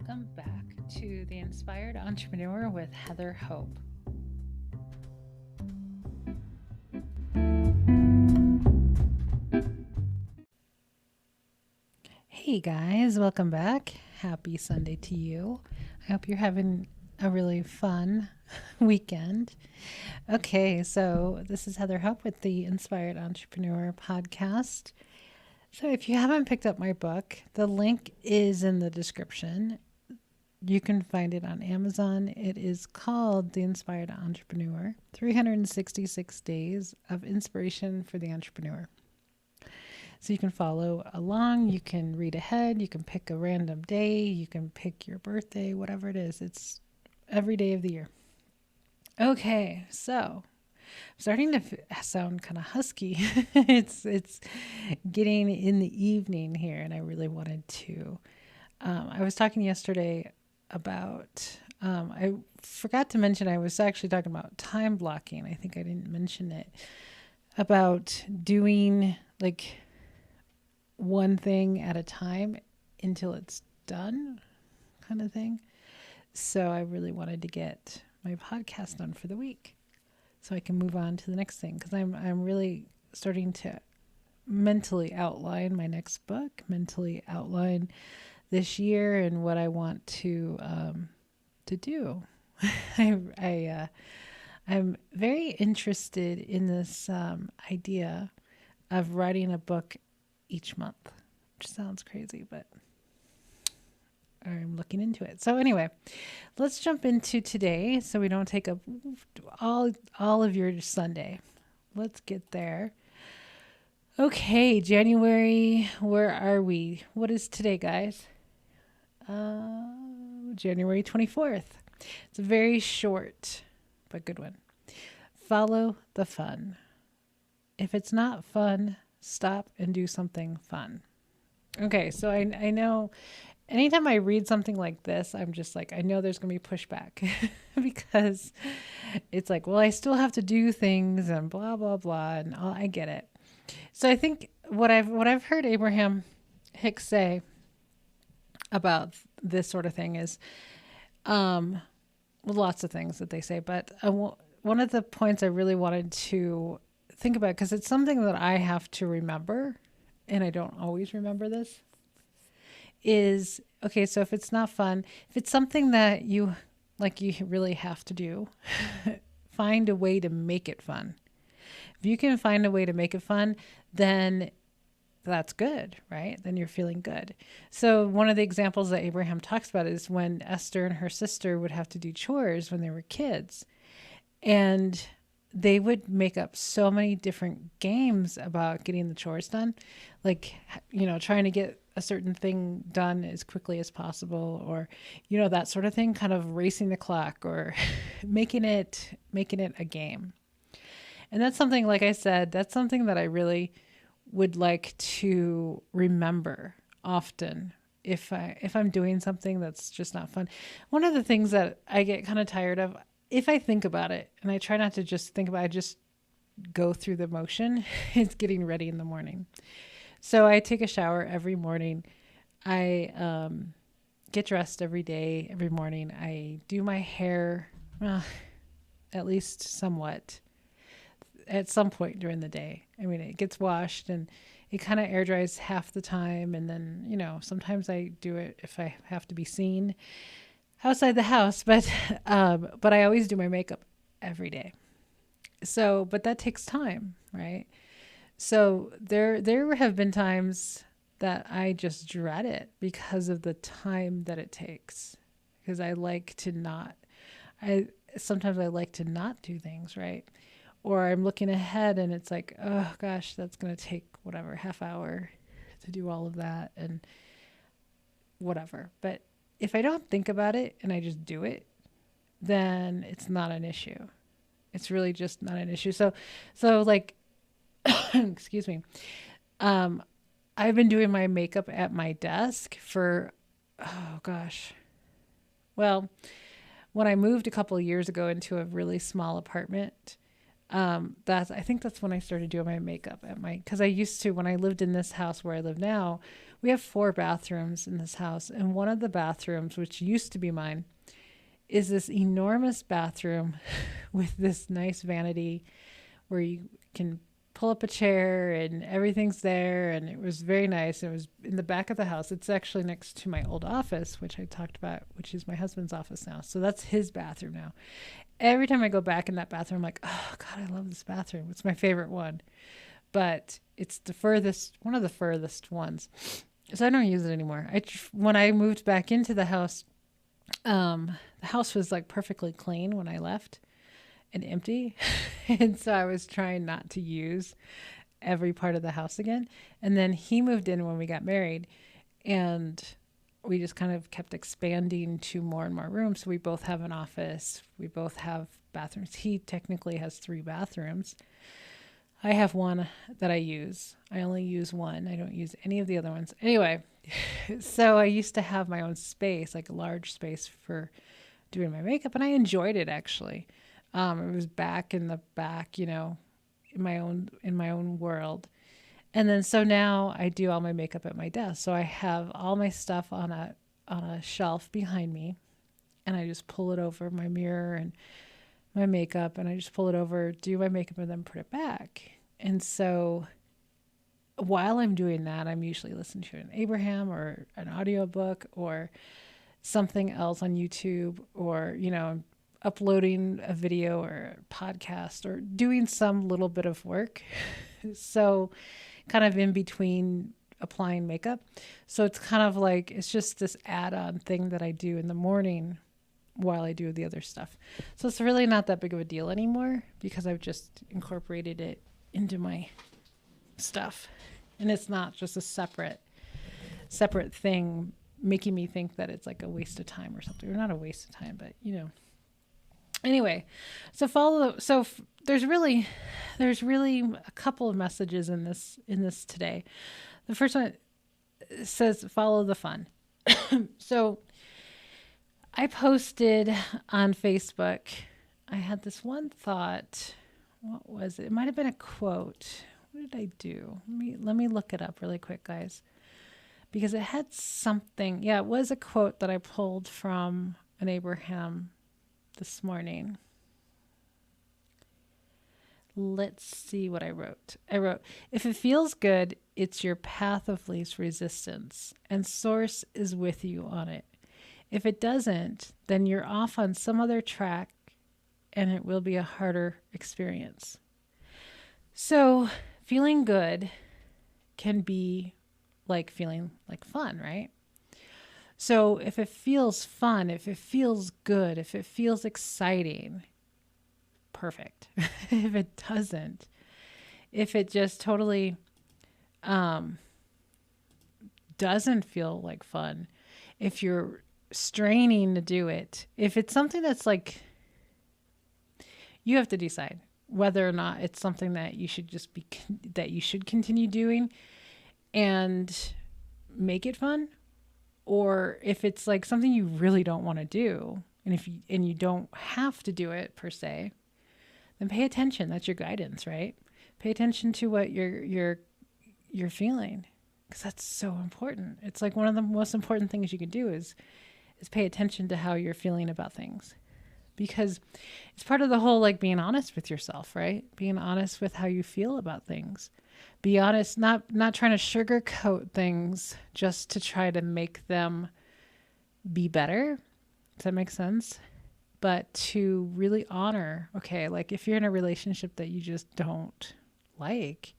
Welcome back to The Inspired Entrepreneur with Heather Hope. Hey guys, welcome back. Happy Sunday to you. I hope you're having a really fun weekend. Okay, so this is Heather Hope with the Inspired Entrepreneur podcast. So if you haven't picked up my book, the link is in the description. You can find it on Amazon. It is called The Inspired Entrepreneur, 366 Days of Inspiration for the Entrepreneur. So you can follow along, you can read ahead, you can pick a random day, you can pick your birthday, whatever it is. It's every day of the year. Okay, so I'm starting to sound kind of husky. it's getting in the evening here, and I really wanted to. I was talking yesterday about, I forgot to mention, I was actually talking about time blocking. I think I didn't mention it, about doing like one thing at a time until it's done, kind of thing. So I really wanted to get my podcast done for the week so I can move on to the next thing, because I'm really starting to mentally outline my next book, mentally outline this year and what I want to do. I'm very interested in this idea of writing a book each month, which sounds crazy, but I'm looking into it. So anyway, let's jump into today so we don't take up all of your Sunday. Let's get there. Okay, January, where are we? What is today, guys? January 24th. It's a very short but good one. Follow the fun. If it's not fun, stop and do something fun. Okay, so I know anytime I read something like this, I'm just like, I know there's going to be pushback because it's like, well, I still have to do things and blah, blah, blah. And I get it. So I think what I've heard Abraham Hicks say about this sort of thing is, lots of things that they say, but one of the points I really wanted to think about, because it's something that I have to remember, and I don't always remember this, is, okay, so if it's not fun, if it's something that you really have to do, find a way to make it fun. If you can find a way to make it fun, then that's good, right? Then you're feeling good. So one of the examples that Abraham talks about is when Esther and her sister would have to do chores when they were kids. And they would make up so many different games about getting the chores done. Like, trying to get a certain thing done as quickly as possible, or, that sort of thing, kind of racing the clock, or making it a game. And that's something, like I said, that's something that I really would like to remember often if I'm doing something that's just not fun. One of the things that I get kind of tired of, if I think about it, and I try not to just think about it, I just go through the motion, is getting ready in the morning. So I take a shower every morning. I get dressed every day, every morning. I do my hair, at least somewhat, at some point during the day. I mean, it gets washed and it kind of air dries half the time. And then, sometimes I do it if I have to be seen outside the house, but I always do my makeup every day. So, but that takes time, right? So there have been times that I just dread it because of the time that it takes, because sometimes I like to not do things, right? Or I'm looking ahead and it's like, oh gosh, that's going to take whatever, half hour to do all of that and whatever. But if I don't think about it and I just do it, then it's not an issue. It's really just not an issue. So like, excuse me. I've been doing my makeup at my desk for, oh gosh. Well, when I moved a couple of years ago into a really small apartment, I think that's when I started doing my makeup because I used to, when I lived in this house where I live now, we have 4 bathrooms in this house. And one of the bathrooms, which used to be mine, is this enormous bathroom with this nice vanity where you can pull up a chair and everything's there. And it was very nice. It was in the back of the house. It's actually next to my old office, which I talked about, which is my husband's office now. So that's his bathroom now. Every time I go back in that bathroom, I'm like, oh God, I love this bathroom. It's my favorite one, but it's one of the furthest ones. So I don't use it anymore. When I moved back into the house was like perfectly clean when I left and empty. And so I was trying not to use every part of the house again. And then he moved in when we got married, and we just kind of kept expanding to more and more rooms. So we both have an office. We both have bathrooms. He technically has 3 bathrooms. I have one that I use. I only use one. I don't use any of the other ones. Anyway, so I used to have my own space, like a large space for doing my makeup, and I enjoyed it actually. It was back in the back, in my own world. And then so now I do all my makeup at my desk. So I have all my stuff on a shelf behind me, and I just pull it over my mirror and my makeup, and I just pull it over, do my makeup, and then put it back. And so while I'm doing that, I'm usually listening to an Abraham or an audiobook or something else on YouTube, or, uploading a video or a podcast or doing some little bit of work. So kind of in between applying makeup. So it's kind of like, it's just this add-on thing that I do in the morning while I do the other stuff. So it's really not that big of a deal anymore because I've just incorporated it into my stuff. And it's not just a separate thing making me think that it's like a waste of time or something. Or not a waste of time, but Anyway, so there's really a couple of messages in this today. The first one says follow the fun. So I posted on Facebook, I had this one thought. What was it? It might have been a quote. What did I do? Let me look it up really quick, guys, because it had something. Yeah, it was a quote that I pulled from an Abraham this morning. Let's see what I wrote. I wrote, if it feels good, it's your path of least resistance, and Source is with you on it. If it doesn't, then you're off on some other track, and it will be a harder experience. So feeling good can be like feeling like fun, right? So if it feels fun, if it feels good, if it feels exciting, perfect. If it doesn't, if it just totally doesn't feel like fun, if you're straining to do it, if it's something that's like, you have to decide whether or not it's something that you should that you should continue doing and make it fun, or if it's like something you really don't want to do, and you don't have to do it per se, then pay attention. That's your guidance, right? Pay attention to what you're feeling, because that's so important. It's like one of the most important things you can do is pay attention to how you're feeling about things, because it's part of the whole, like, being honest with yourself, right? Being honest with how you feel about things. Be honest, not trying to sugarcoat things just to try to make them be better. Does that make sense? But to really honor, okay, like if you're in a relationship that you just don't like,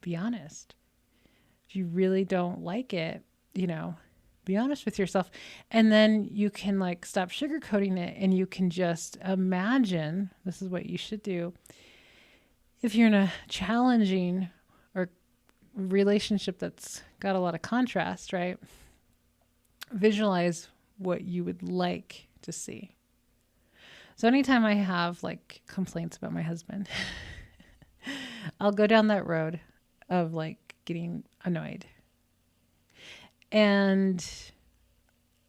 be honest. If you really don't like it, be honest with yourself. And then you can like stop sugarcoating it, and you can just imagine, this is what you should do. If you're in a challenging or relationship that's got a lot of contrast, right? Visualize what you would like to see. So anytime I have like complaints about my husband, I'll go down that road of like getting annoyed. And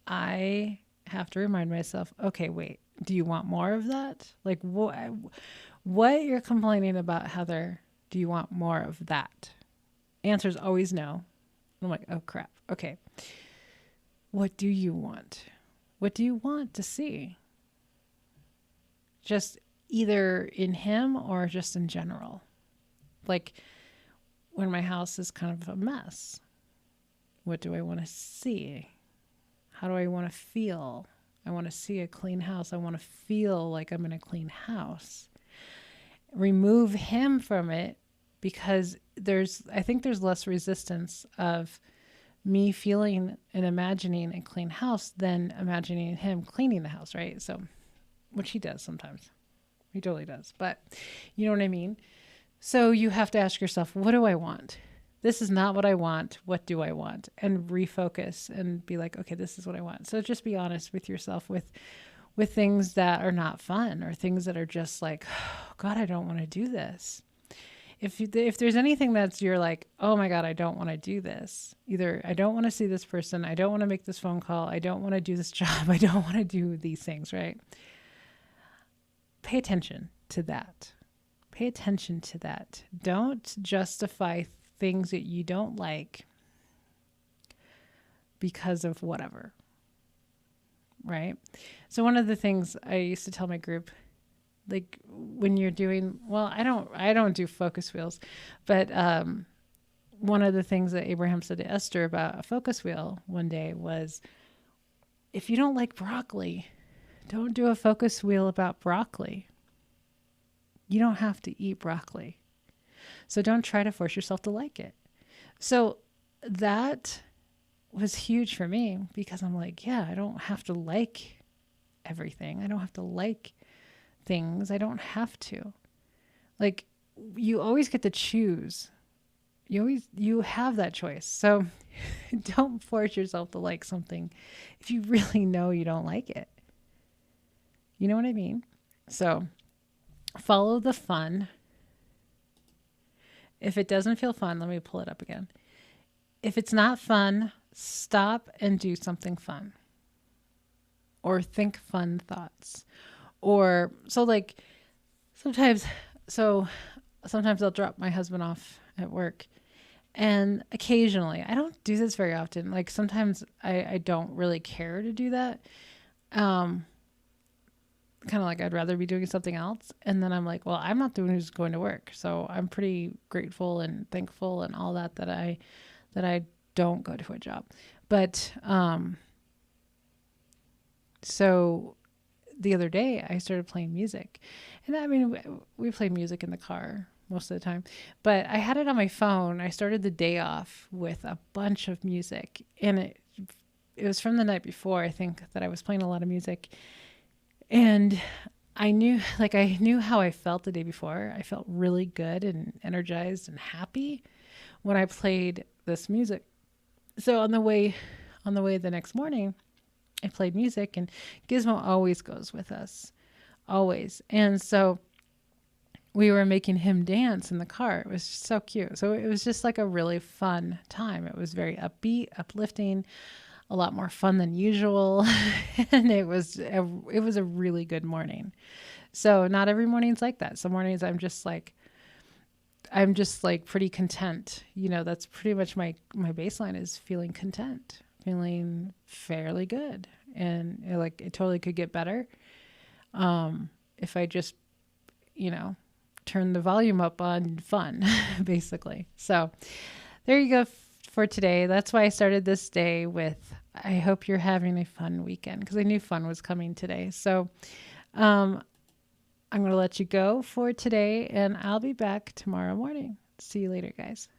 I have to remind myself, okay, wait, do you want more of that? Like, What you're complaining about, Heather, do you want more of that? Answer is always no. I'm like, oh crap. Okay. What do you want? What do you want to see? Just either in him or just in general. Like when my house is kind of a mess, what do I want to see? How do I want to feel? I want to see a clean house. I want to feel like I'm in a clean house. Remove him from it, because I think there's less resistance of me feeling and imagining a clean house than imagining him cleaning the house, right? So, which he does sometimes. He totally does. But you know what I mean? So you have to ask yourself, what do I want? This is not what I want. What do I want? And refocus and be like, okay, this is what I want. So just be honest with yourself with things that are not fun, or things that are just like, oh, God, I don't want to do this. If there's anything that's you're like, oh my God, I don't want to do this. Either I don't want to see this person. I don't want to make this phone call. I don't want to do this job. I don't want to do these things, right? Pay attention to that. Pay attention to that. Don't justify things that you don't like because of whatever, right? So one of the things I used to tell my group, like when you're doing, well, I don't do focus wheels, but one of the things that Abraham said to Esther about a focus wheel one day was, if you don't like broccoli, don't do a focus wheel about broccoli. You don't have to eat broccoli. So don't try to force yourself to like it. So that was huge for me, because I'm like, yeah, I don't have to like everything. I don't have to like things. I don't have to. Like, you always get to choose. You have that choice. So don't force yourself to like something if you really know you don't like it. You know what I mean? So follow the fun. If it doesn't feel fun, let me pull it up again. If it's not fun, stop and do something fun. Or think fun thoughts. Or sometimes I'll drop my husband off at work, and occasionally, I don't do this very often. Like sometimes I don't really care to do that. Kind of like I'd rather be doing something else. And then I'm like, well, I'm not the one who's going to work. So I'm pretty grateful and thankful and all that I don't go to a job. But, so the other day I started playing music, and I mean, we play music in the car most of the time, but I had it on my phone. I started the day off with a bunch of music, and it was from the night before, I think, that I was playing a lot of music. And I knew how I felt the day before. I felt really good and energized and happy when I played this music. So on the way the next morning, I played music, and Gizmo always goes with us, always. And so we were making him dance in the car. It was just so cute. So it was just like a really fun time. It was very upbeat, uplifting, a lot more fun than usual. And it was a really good morning. So not every morning's like that. Some mornings I'm just like pretty content. You know, that's pretty much my baseline is feeling content, feeling fairly good. And it totally could get better. If I just, turn the volume up on fun, basically. So there you go for today. That's why I started this day with, I hope you're having a fun weekend, because I knew fun was coming today. So I'm going to let you go for today, and I'll be back tomorrow morning. See you later, guys.